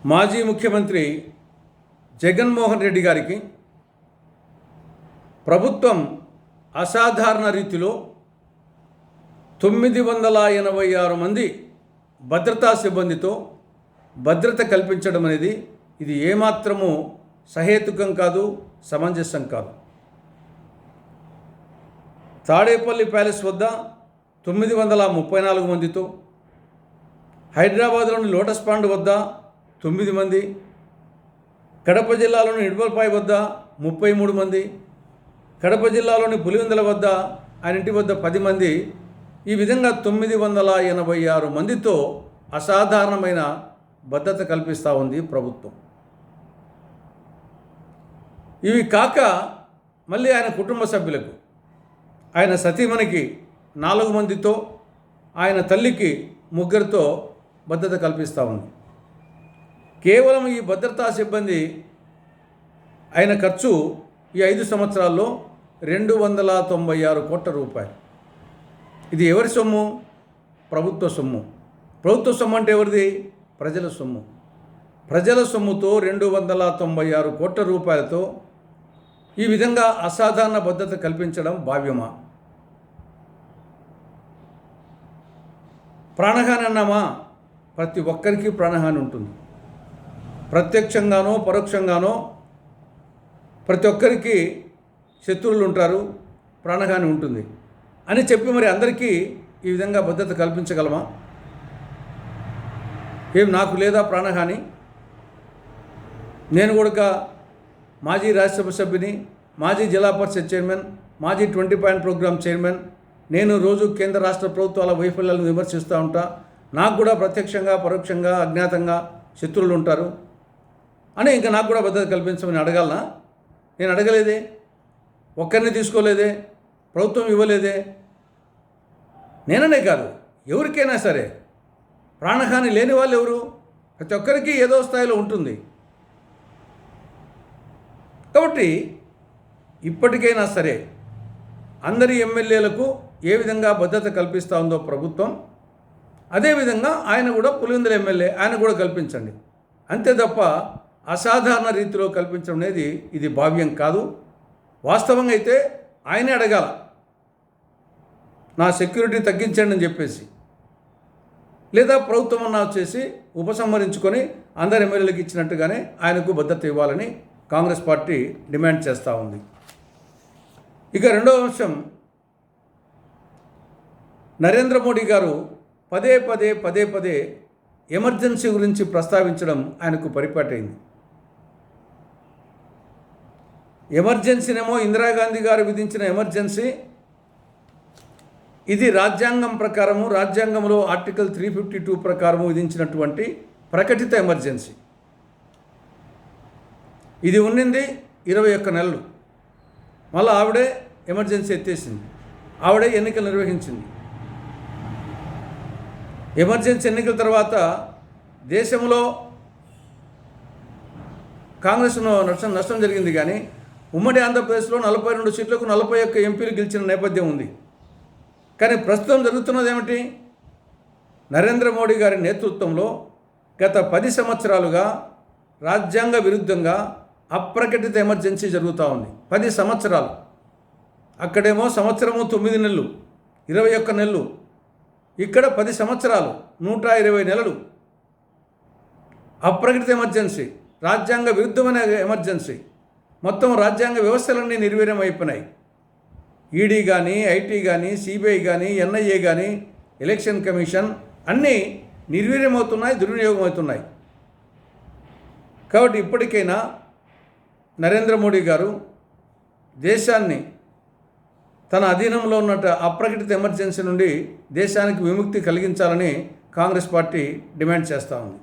మాజీ ముఖ్యమంత్రి జగన్మోహన్ రెడ్డి గారికి ప్రభుత్వం అసాధారణ రీతిలో 986 మంది భద్రతా సిబ్బందితో భద్రత కల్పించడం అనేది ఇది ఏమాత్రము సహేతుకం కాదు, సమంజసం కాదు. తాడేపల్లి ప్యాలెస్ వద్ద 934 మందితో, హైదరాబాద్లోని లోటస్ పాండ్ వద్ద 9 మంది, కడప జిల్లాలోని ఇడుపలపాయ వద్ద 33 మంది, కడప జిల్లాలోని పులివెందుల వద్ద ఆయన ఇంటి వద్ద 10 మంది, ఈ విధంగా 986 మందితో అసాధారణమైన భద్రత కల్పిస్తూ ఉంది ప్రభుత్వం. ఇవి కాక మళ్ళీ ఆయన కుటుంబ సభ్యులకు, ఆయన సతీమణికి 4 మందితో, ఆయన తల్లికి 3తో భద్రత కల్పిస్తూ ఉంది. కేవలం ఈ భద్రతా సిబ్బంది అయిన ఖర్చు ఈ 5 సంవత్సరాల్లో 296 కోట్ల రూపాయలు. ఇది ఎవరి సొమ్ము? ప్రభుత్వ సొమ్ము. ప్రభుత్వ సొమ్ము అంటే ఎవరిది? ప్రజల సొమ్ము. ప్రజల సొమ్ముతో 296 కోట్ల రూపాయలతో ఈ విధంగా అసాధారణ భద్రత కల్పించడం భావ్యమా? ప్రాణహాని అన్నామా? ప్రతి ఒక్కరికి ప్రాణహాని ఉంటుంది. ప్రత్యక్షంగానో పరోక్షంగానో ప్రతి ఒక్కరికి శత్రువులు ఉంటారు, ప్రాణహాని ఉంటుంది అని చెప్పి మరి అందరికీ ఈ విధంగా భద్రత కల్పించగలమా? ఏం నాకు లేదా ప్రాణహాని? నేను కూడా మాజీ రాజ్యసభ సభ్యుని, మాజీ జిల్లా పరిషత్ చైర్మన్, మాజీ 20 పాయింట్ ప్రోగ్రామ్ చైర్మన్. నేను రోజు కేంద్ర రాష్ట్ర ప్రభుత్వాల వైఫల్యాలను విమర్శిస్తూ ఉంటా. నాకు కూడా ప్రత్యక్షంగా పరోక్షంగా అజ్ఞాతంగా శత్రువులు ఉంటారు అని ఇంకా నాకు కూడా భద్రత కల్పించమని అడగాలనా? నేను అడగలేదే, ఒక్కరిని తీసుకోలేదే, ప్రభుత్వం ఇవ్వలేదే. నేననే కాదు, ఎవరికైనా సరే ప్రాణహాని లేని వాళ్ళు ఎవరు? ప్రతి ఒక్కరికి ఏదో స్థాయిలో ఉంటుంది. కాబట్టి ఇప్పటికైనా సరే అందరి ఎమ్మెల్యేలకు ఏ విధంగా భద్రత కల్పిస్తూ ఉందో ప్రభుత్వం, అదేవిధంగా ఆయన కూడా పులివెందుల ఎమ్మెల్యే, ఆయన కూడా కల్పించండి. అంతే తప్ప అసాధారణ రీతిలో కల్పించడం అనేది ఇది భావ్యం కాదు. వాస్తవంగా అయితే ఆయనే అడగాల, నా సెక్యూరిటీ తగ్గించండి అని చెప్పేసి, లేదా ప్రభుత్వం అన్నా వచ్చేసి ఉపసంహరించుకొని అందరి ఎమ్మెల్యేలకు ఇచ్చినట్టుగానే ఆయనకు భద్రత ఇవ్వాలని కాంగ్రెస్ పార్టీ డిమాండ్ చేస్తూ ఉంది. ఇక రెండవ అంశం, నరేంద్ర మోడీ గారు పదే పదే ఎమర్జెన్సీ గురించి ప్రస్తావించడం ఆయనకు పరిపాటైంది. ఎమర్జెన్సీనేమో ఇందిరాగాంధీ గారు విధించిన ఎమర్జెన్సీ, ఇది రాజ్యాంగం ప్రకారము, రాజ్యాంగంలో ఆర్టికల్ 352 ప్రకారము విధించినటువంటి ప్రకటిత ఎమర్జెన్సీ. ఇది ఉన్నింది 21 నెలలు. మళ్ళీ ఆవిడే ఎమర్జెన్సీ ఎత్తేసింది, ఆవిడే ఎన్నికలు నిర్వహించింది. ఎమర్జెన్సీ ఎన్నికల తర్వాత దేశంలో కాంగ్రెస్ నష్టం జరిగింది, కానీ ఉమ్మడి ఆంధ్రప్రదేశ్లో 42 సీట్లకు 41 ఎంపీలు గెలిచిన నేపథ్యం ఉంది. కానీ ప్రస్తుతం జరుగుతున్నది ఏమిటి? నరేంద్ర మోడీ గారి నేతృత్వంలో గత 10 సంవత్సరాలుగా రాజ్యాంగ విరుద్ధంగా అప్రకటిత ఎమర్జెన్సీ జరుగుతూ ఉంది. 10 సంవత్సరాలు. అక్కడేమో సంవత్సరము 9 నెలలు, 21 నెలలు. ఇక్కడ 10 సంవత్సరాలు, 120 నెలలు అప్రకటిత ఎమర్జెన్సీ, రాజ్యాంగ విరుద్ధమైన ఎమర్జెన్సీ. మొత్తం రాజ్యాంగ వ్యవస్థలన్నీ నిర్వీర్యం అయిపోయినాయి. ఈడీ కానీ, ఐటీ కానీ, సిబిఐ కానీ, ఎన్ఐఏ కానీ, ఎలక్షన్ కమిషన్ అన్నీ నిర్వీర్యమవుతున్నాయి, దుర్వినియోగం అవుతున్నాయి. కాబట్టి ఇప్పటికైనా నరేంద్ర మోడీ గారు దేశాన్ని తన అధీనంలో ఉన్నట్టు అప్రకటిత ఎమర్జెన్సీ నుండి దేశానికి విముక్తి కలిగించాలని కాంగ్రెస్ పార్టీ డిమాండ్ చేస్తూ ఉంది.